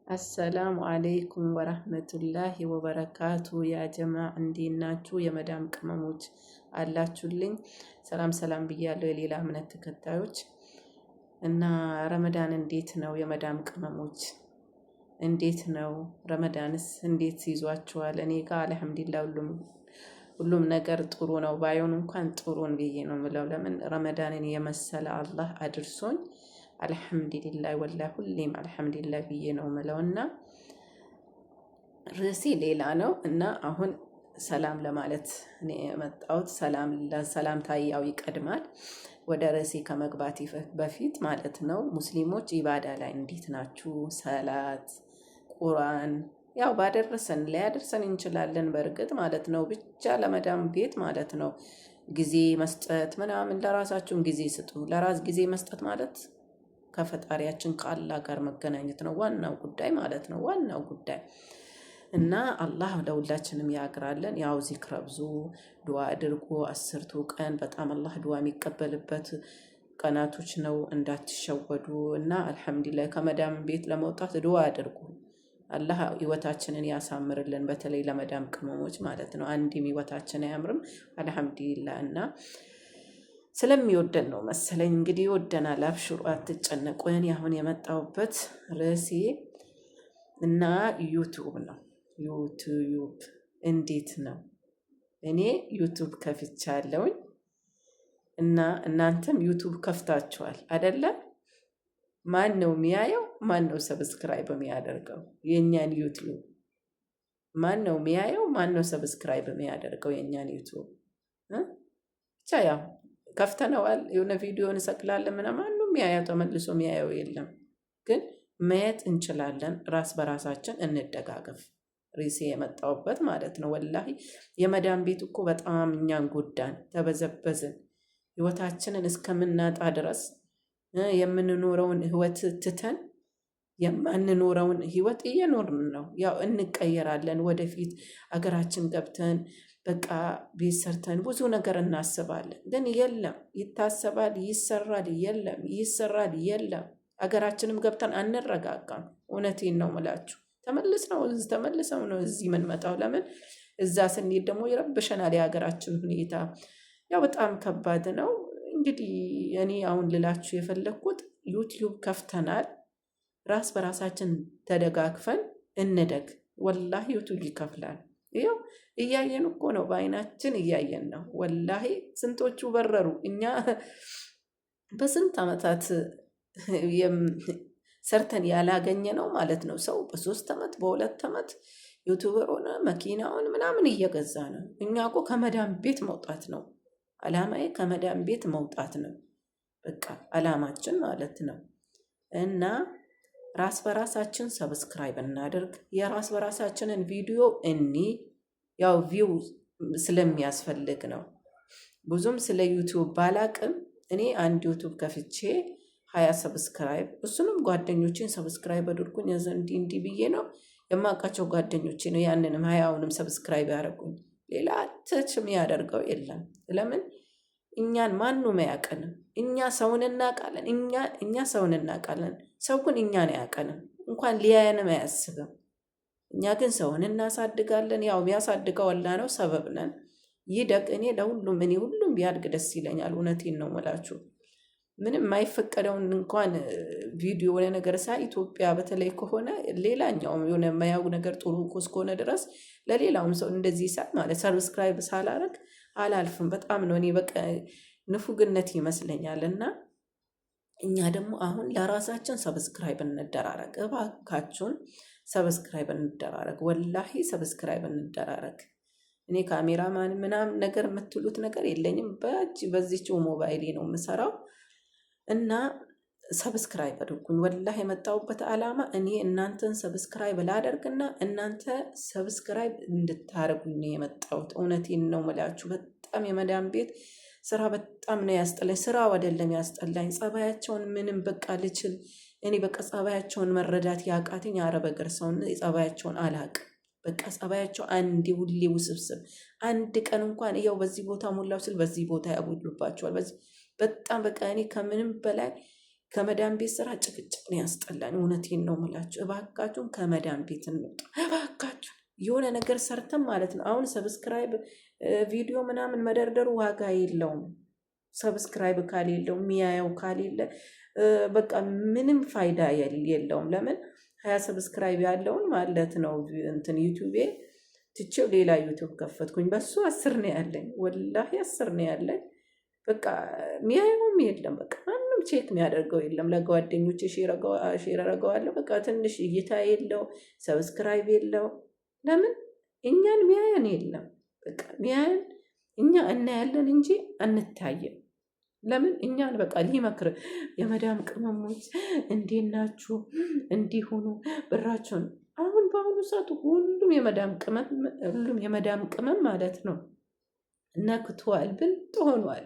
አሰላሙ አለይኩም ወራህመቱላሂ ወበረካቱ። ያ ጀማ እንዴት ናችሁ? የመዳም ቅመሞች አላችሁልኝ? ሰላም ሰላም ብያለሁ የሌላ እምነት ተከታዮች እና ረመዳን እንዴት ነው? የመዳም ቅመሞች እንዴት ነው? ረመዳንስ እንዴት ይዟችኋል? እኔ ጋር አልሐምዱሊላህ ሁሉም ነገር ጥሩ ነው። ባይሆን እንኳን ጥሩን ብዬ ነው የምለው። ለምን ረመዳንን የመሰለ አላህ አድርሶኝ አልሐምዱሊላህ ወላሂ ሁሌም አልሐምዱሊላህ ብዬ ነው የምለውና ርዕሴ ሌላ ነው እና አሁን ሰላም ለማለት እኔ የመጣሁት ሰላምታ ያው ይቀድማል። ወደ ርዕሴ ከመግባቴ በፊት ማለት ነው ሙስሊሞች ኢባዳ ላይ እንዴት ናችሁ? ሰላት ቁርአን ያው ባደረሰን ሊያደርሰን እንችላለን በእርግጥ ማለት ነው። ብቻ ለመዳም ቤት ማለት ነው ጊዜ መስጠት ምናምን፣ ለራሳችሁም ጊዜ ስጡ። ለራስ ጊዜ መስጠት ማለት ከፈጣሪያችን ከአላህ ጋር መገናኘት ነው ዋናው ጉዳይ ማለት ነው። ዋናው ጉዳይ እና አላህ ለሁላችንም ያግራለን። ያው ዚክር ብዙ ዱዓ አድርጉ። 10ቱ ቀን በጣም አላህ ዱዓ የሚቀበልበት ቀናቶች ነው፣ እንዳትሸወዱ። እና አልሐምዱሊላህ ከመዳም ቤት ለመውጣት ዱዓ አድርጉ። አላህ ህይወታችንን ያሳምርልን፣ በተለይ ለመዳም ቅመሞች ማለት ነው። አንድም ህይወታችን አያምርም አልሐምዱሊላህ። እና ስለሚወደን ነው መሰለኝ እንግዲህ ይወደናል። አብሽሩ አትጨነቁ። እኔ አሁን የመጣሁበት ርዕሴ እና ዩቲዩብ ነው። ዩቲዩብ እንዴት ነው? እኔ ዩቲዩብ ከፍቻለሁኝ እና እናንተም ዩቲዩብ ከፍታችኋል አይደለም? ማን ነው የሚያየው? ማን ነው ሰብስክራይብ የሚያደርገው የኛን ዩቲዩብ? ማን ነው የሚያየው? ማን ነው ሰብስክራይብ የሚያደርገው የኛን ዩቲዩብ? ብቻ ያው ከፍተነዋል። የሆነ ቪዲዮ እንሰቅላለን ምናምን ማንም የሚያየው ተመልሶ የሚያየው የለም፣ ግን ማየት እንችላለን። ራስ በራሳችን እንደጋገፍ። ርዕሴ የመጣሁበት ማለት ነው። ወላሂ የመዳም ቤት እኮ በጣም እኛን ጎዳን፣ ተበዘበዝን። ህይወታችንን እስከምናጣ ድረስ የምንኖረውን ህይወት ትተን የማንኖረውን ህይወት እየኖርን ነው። ያው እንቀየራለን ወደፊት አገራችን ገብተን በቃ ቤት ሰርተን ብዙ ነገር እናስባለን፣ ግን የለም። ይታሰባል፣ ይሰራል፣ የለም። ይሰራል፣ የለም። አገራችንም ገብተን አንረጋጋም። እውነቴን ነው ምላችሁ። ተመልሰው ነው እዚህ የምንመጣው። ለምን እዛ ስንሄድ ደግሞ ይረብሸናል የሀገራችን ሁኔታ። ያው በጣም ከባድ ነው። እንግዲህ እኔ አሁን ልላችሁ የፈለግኩት ዩቲዩብ ከፍተናል። ራስ በራሳችን ተደጋግፈን እንደግ። ወላሂ ዩቲዩብ ይከፍላል። ይኸው እያየን እኮ ነው፣ በአይናችን እያየን ነው። ወላሂ ስንቶቹ በረሩ። እኛ በስንት ዓመታት ሰርተን ያላገኘ ነው ማለት ነው። ሰው በ3 ዓመት በ2 ዓመት ዩቲዩበር ሆነ፣ መኪናውን ምናምን እየገዛ ነው። እኛ እኮ ከመዳም ቤት መውጣት ነው አላማዬ። ከመዳም ቤት መውጣት ነው በቃ አላማችን ማለት ነው። እና ራስ በራሳችን ሰብስክራይብ እናድርግ። የራስ በራሳችንን ቪዲዮ ያው ቪው ስለሚያስፈልግ ነው። ብዙም ስለ ዩቲዩብ ባላቅም እኔ አንድ ዩቲዩብ ከፍቼ 20 ሰብስክራይብ፣ እሱንም ጓደኞቼን ሰብስክራይብ አድርጉኝ እንዲህ ብዬ ነው የማውቃቸው ጓደኞቼ ነው ያንንም 20ውንም ሰብስክራይብ ያደረጉኝ። ሌላ ተች የሚያደርገው የለም። ለምን እኛን ማንም አያውቀንም። እኛ ሰውን እናውቃለን። እኛ ሰውን እናውቃለን። ሰው ግን እኛን አያውቀንም፣ እንኳን ሊያየንም አያስብም። እኛ ግን ሰውን እናሳድጋለን። ያው የሚያሳድገው አላህ ነው፣ ሰበብ ነን። ይደግ። እኔ ሁሉም ቢያድግ ደስ ይለኛል። እውነቴን ነው የምላችሁ። ምንም የማይፈቀደውን እንኳን ቪዲዮ የሆነ ነገር ኢትዮጵያ በተለይ ከሆነ ሌላኛውም የሆነ የማያው ነገር ጥሩ እስከሆነ ድረስ ለሌላውም ሰው እንደዚህ ማለት ሰብስክራይብ ሳላረግ አላልፍም። በጣም ነው እኔ በቃ ንፉግነት ይመስለኛል። እና እኛ ደግሞ አሁን ለራሳችን ሰብስክራይብ እንደራረግ። እባካችሁን ሰብስክራይብ እንደራረግ። ወላሂ ሰብስክራይብ እንደራረግ። እኔ ካሜራማን ምናምን ነገር የምትሉት ነገር የለኝም። በዚህች ሞባይሌ ነው የምሰራው። እና ሰብስክራይብ አድርጉኝ። ወላሂ የመጣሁበት ዓላማ እኔ እናንተን ሰብስክራይብ ላደርግና እናንተ ሰብስክራይብ እንድታደርጉኝ ነው የመጣሁት። እውነቴን ነው የምላችሁ። በጣም የመዳም ቤት ስራ በጣም ነው ያስጠላኝ። ስራው አይደለም ያስጠላኝ፣ ጸባያቸውን ምንም በቃ ልችል እኔ በቃ ጸባያቸውን መረዳት ያቃተኝ አረብ ሀገር ሰውን ጸባያቸውን አላቅም። በቃ ጸባያቸው አንዴ ሁሌ ውስብስብ። አንድ ቀን እንኳን ያው በዚህ ቦታ ሞላው ስል በዚህ ቦታ ያጎድሉባቸዋል። በጣም በቃ እኔ ከምንም በላይ ከመዳን ቤት ስራ ጭቅጭቅ ነው ያስጠላን። እውነቴን ነው የምላችሁ። እባካችሁን ከመዳን ቤት እንውጣ እባካችሁ። የሆነ ነገር ሰርተን ማለት ነው። አሁን ሰብስክራይብ ቪዲዮ ምናምን መደርደሩ ዋጋ የለውም። ሰብስክራይብ ካሌለው የሚያየው ካሌለ በቃ ምንም ፋይዳ የለውም። ለምን 20 ሰብስክራይብ ያለውን ማለት ነው እንትን ዩቲዩቤ ትቼው ሌላ ዩቲዩብ ከፈትኩኝ። በሱ 10 ነው ያለኝ፣ ወላሂ 10 ነው ያለኝ። በቃ የሚያየውም የለም። በቃ ማንም ቼክ የሚያደርገው የለም። ለጓደኞች ሼር አደርገዋለሁ። በቃ ትንሽ እይታ የለው፣ ሰብስክራይብ የለው። ለምን እኛን ሚያየን የለም። በቃ ሚያየን እኛ እናያለን እንጂ አንታየም። ለምን እኛን በቃ ሊመክር የመዳም ቅመሞች እንዴት ናችሁ? እንዲሆኑ ብራቸውን አሁን በአሁኑ ሰዓት ሁሉም የመዳም ቅመም ማለት ነው ነክቷል፣ ብልጥ ሆኗል።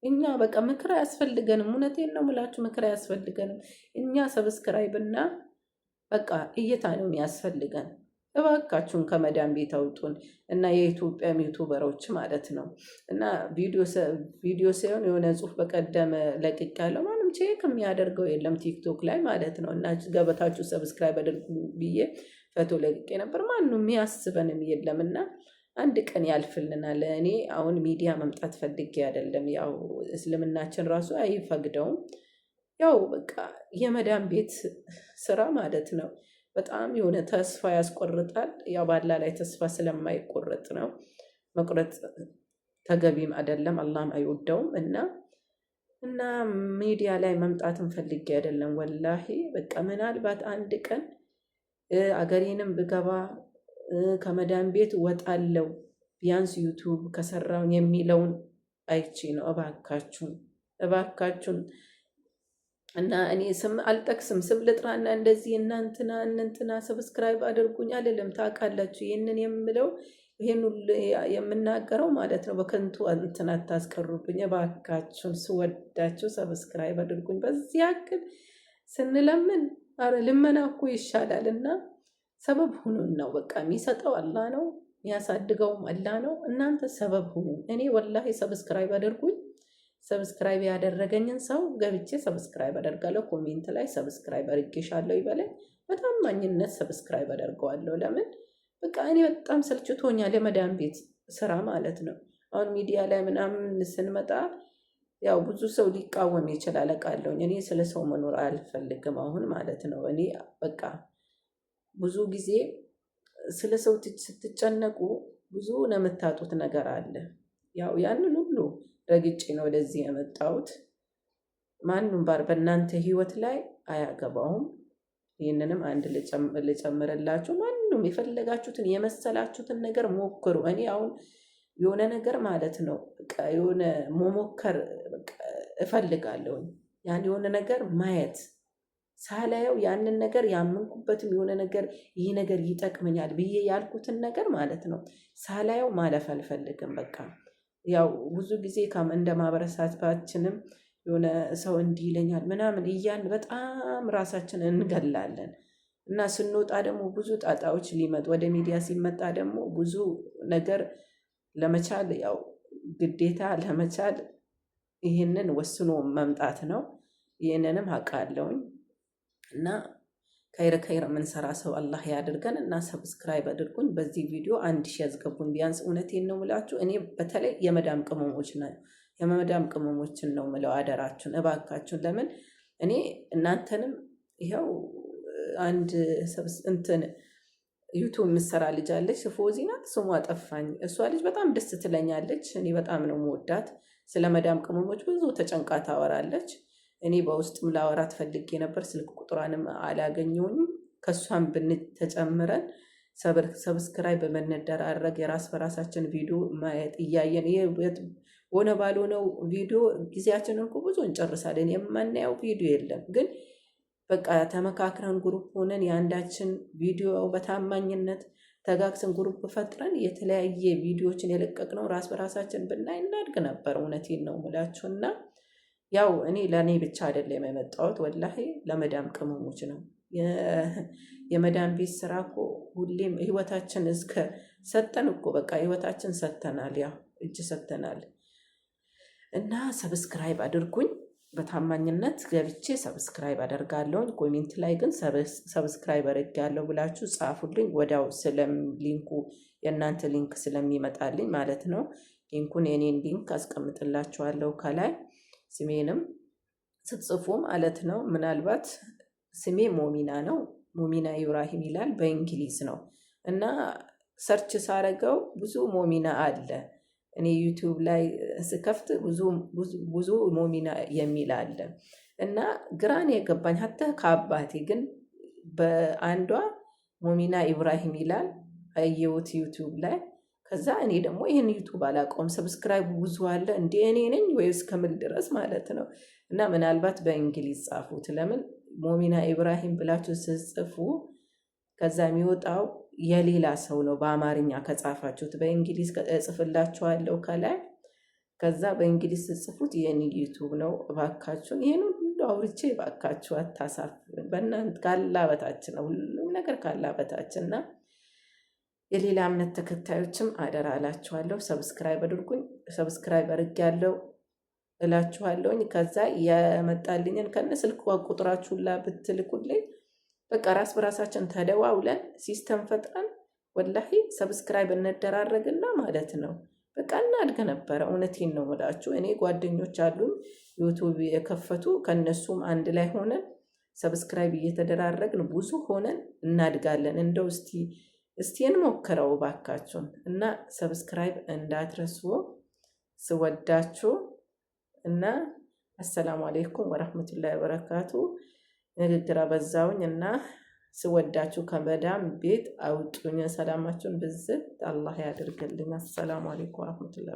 እኛ በቃ ምክር አያስፈልገንም። እውነቴን ነው የምላችሁ፣ ምክር አያስፈልገንም። እኛ ሰብስክራይብ እና በቃ እይታ ነው የሚያስፈልገን። እባካችሁን ከመዳን ቤት አውጡን እና የኢትዮጵያ ዩቱበሮች ማለት ነው። እና ቪዲዮ ሳይሆን የሆነ ጽሁፍ በቀደም ለቅቅ ያለው ማንም ቼክ የሚያደርገው የለም ቲክቶክ ላይ ማለት ነው። እና ገበታችሁ ሰብስክራይብ አድርጉ ብዬ ፈቶ ለቅቄ ነበር። ማንም የሚያስበንም የለም። እና አንድ ቀን ያልፍልናል። እኔ አሁን ሚዲያ መምጣት ፈልጌ አይደለም፣ ያው እስልምናችን ራሱ አይፈቅደውም። ያው በቃ የመዳን ቤት ስራ ማለት ነው በጣም የሆነ ተስፋ ያስቆርጣል። ያው ባላ ላይ ተስፋ ስለማይቆረጥ ነው መቁረጥ ተገቢም አይደለም፣ አላህም አይወደውም። እና ሚዲያ ላይ መምጣትን ፈልጌ አይደለም ወላሂ። በቃ ምናልባት አንድ ቀን አገሬንም ብገባ ከመዳን ቤት ወጣለው ቢያንስ ዩቱብ ከሰራውን የሚለውን አይቼ ነው። እባካችሁን እና እኔ ስም አልጠቅስም፣ ስም ልጥራና እንደዚህ እናንትና ሰብስክራይብ አድርጉኝ አልልም። ታውቃላችሁ ይህንን የምለው ይህን ሁሉ የምናገረው ማለት ነው በከንቱ እንትን አታስቀሩብኝ እባካችሁን። ስወዳችሁ ሰብስክራይብ አድርጉኝ። በዚህ ያክል ስንለምን ልመና እኮ ይሻላል። እና ሰበብ ሁኑን ነው በቃ። የሚሰጠው አላህ ነው፣ የሚያሳድገውም አላህ ነው። እናንተ ሰበብ ሁኑ። እኔ ወላሂ ሰብስክራይብ አድርጉኝ። ሰብስክራይብ ያደረገኝን ሰው ገብቼ ሰብስክራይብ አደርጋለሁ። ኮሜንት ላይ ሰብስክራይብ አድርጌሻለሁ ይበለኝ። በታማኝነት ሰብስክራይብ አደርገዋለሁ። ለምን በቃ እኔ በጣም ሰልችቶኛል የመዳን ቤት ስራ ማለት ነው። አሁን ሚዲያ ላይ ምናምን ስንመጣ ያው ብዙ ሰው ሊቃወም ይችላል አውቃለሁኝ። እኔ ስለ ሰው መኖር አልፈልግም አሁን ማለት ነው። እኔ በቃ ብዙ ጊዜ ስለ ሰው ስትጨነቁ ብዙ ነው የምታጡት ነገር አለ። ያው ያንን ሁሉ ረግጬ ነው ወደዚህ የመጣሁት። ማንም በእናንተ ህይወት ላይ አያገባውም። ይህንንም አንድ ልጨምርላችሁ። ማንም የፈለጋችሁትን የመሰላችሁትን ነገር ሞክሩ። እኔ አሁን የሆነ ነገር ማለት ነው የሆነ መሞከር እፈልጋለሁ። ያን የሆነ ነገር ማየት ሳላየው ያንን ነገር ያመንኩበትም የሆነ ነገር ይህ ነገር ይጠቅመኛል ብዬ ያልኩትን ነገር ማለት ነው ሳላየው ማለፍ አልፈልግም። በቃ ያው ብዙ ጊዜ እንደ ማህበረሰባችንም የሆነ ሰው እንዲህ ይለኛል ምናምን እያልን በጣም ራሳችን እንገላለን። እና ስንወጣ ደግሞ ብዙ ጣጣዎች ወደ ሚዲያ ሲመጣ ደግሞ ብዙ ነገር ለመቻል ያው ግዴታ ለመቻል ይህንን ወስኖ መምጣት ነው። ይህንንም አውቃለሁኝ። እና ከይረ የምንሰራ ሰው አላህ ያድርገን። እና ሰብስክራይብ አድርጉኝ። በዚህ ቪዲዮ 1000 ያስገቡኝ ቢያንስ። እውነቴን ነው የምላችሁ። እኔ በተለይ የመዳም ቅመሞችን ነው ምለው፣ አደራችሁን እባካችሁን። ለምን እኔ እናንተንም ይኸው አንድ እንትን ዩቱብ የምትሰራ ልጅ አለች፣ ፎዚ ናት ስሟ ጠፋኝ። እሷ ልጅ በጣም ደስ ትለኛለች። እኔ በጣም ነው የምወዳት። ስለ መዳም ቅመሞች ብዙ ተጨንቃ ታወራለች። እኔ በውስጥም ላወራት ፈልጌ ነበር፣ ስልክ ቁጥሯንም አላገኘውኝም። ከሷም ብንተጨምረን ሰብስክራይብ በመነደራረግ በራሳችን ቪዲዮ ማየት እያየን ሆነ ባልሆነው ቪዲዮ ጊዜያችንን እኮ ብዙ እንጨርሳለን። የማናየው ቪዲዮ የለም። ግን በቃ ተመካክረን ግሩፕ ሆነን የአንዳችን ቪዲዮ በታማኝነት ተጋግሰን ግሩፕ ፈጥረን የተለያየ ቪዲዮዎችን የለቀቅነው በራሳችን ብናይ እናድግ ነበር። እውነቴን ነው የምላችሁና ያው እኔ ለእኔ ብቻ አይደለም የመጣሁት፣ ወላሂ ለመዳም ቅመሞች ነው። የመዳም ቤት ስራ እኮ ሁሌም ህይወታችን እስከ ሰጠን እኮ በቃ ህይወታችን ሰጥተናል፣ ያው እጅ ሰጥተናል። እና ሰብስክራይብ አድርጉኝ። በታማኝነት ገብቼ ሰብስክራይብ አደርጋለሁ። ኮሜንት ላይ ግን ሰብስክራይብ አድርጋለሁ ብላችሁ ጻፉልኝ። ወዲያው ሊንኩ የእናንተ ሊንክ ስለሚመጣልኝ ማለት ነው። ሊንኩን የኔን ሊንክ አስቀምጥላችኋለሁ ከላይ ስሜንም ስትጽፉ ማለት ነው። ምናልባት ስሜ ሞሚና ነው። ሞሚና ኢብራሂም ይላል በእንግሊዝ ነው እና ሰርች ሳረገው ብዙ ሞሚና አለ። እኔ ዩቲዩብ ላይ ስከፍት ብዙ ሞሚና የሚል አለ እና ግራን የገባኝ ሀታ ከአባቴ ግን በአንዷ ሞሚና ኢብራሂም ይላል አየሁት ዩቲዩብ ላይ። ከዛ እኔ ደግሞ ይህን ዩቲዩብ አላውቀውም፣ ሰብስክራይብ ብዙ አለ እንዴ እኔ ነኝ ወይስ ከምል ድረስ ማለት ነው። እና ምናልባት በእንግሊዝ ጻፉት። ለምን ሞሚና ኢብራሂም ብላችሁ ስጽፉ ከዛ የሚወጣው የሌላ ሰው ነው። በአማርኛ ከጻፋችሁት በእንግሊዝ እጽፍላችኋለሁ ከላይ። ከዛ በእንግሊዝ ስጽፉት የኔ ዩቲዩብ ነው። እባካችሁን ይሄን ሁሉ አውርቼ እባካችሁ አታሳፍሩን። በእናንተ ካላበታች ነው ሁሉም ነገር ካላበታችና የሌላ እምነት ተከታዮችም አደራ እላችኋለሁ። ሰብስክራይብ አድርጉኝ። ሰብስክራይብ አድርጌያለሁ እላችኋለሁኝ። ከዛ የመጣልኝን ከነ ስልክ ቁጥራችሁን ብትልኩልኝ በቃ ራስ በራሳችን ተደዋውለን ሲስተም ፈጥረን ወላሂ ሰብስክራይብ እንደራረግና ማለት ነው በቃ እናድገ ነበረ። እውነቴን ነው የምላችሁ። እኔ ጓደኞች አሉኝ ዩቲዩብ የከፈቱ፣ ከነሱም አንድ ላይ ሆነን ሰብስክራይብ እየተደራረግን ብዙ ሆነን እናድጋለን። እንደው እስቲ እንሞክረው ባካችሁን እና ሰብስክራይብ እንዳትረሱ። ስወዳችሁ እና አሰላሙ አለይኩም ወራህመቱላሂ ወበረካቱ። ንግግር አበዛውኝ እና ስወዳችሁ ከመዳም ቤት አውጡኝ። ሰላማችሁን ብዝት አላህ ያድርግልኝ። አሰላሙ አለይኩም ወራህመቱላሂ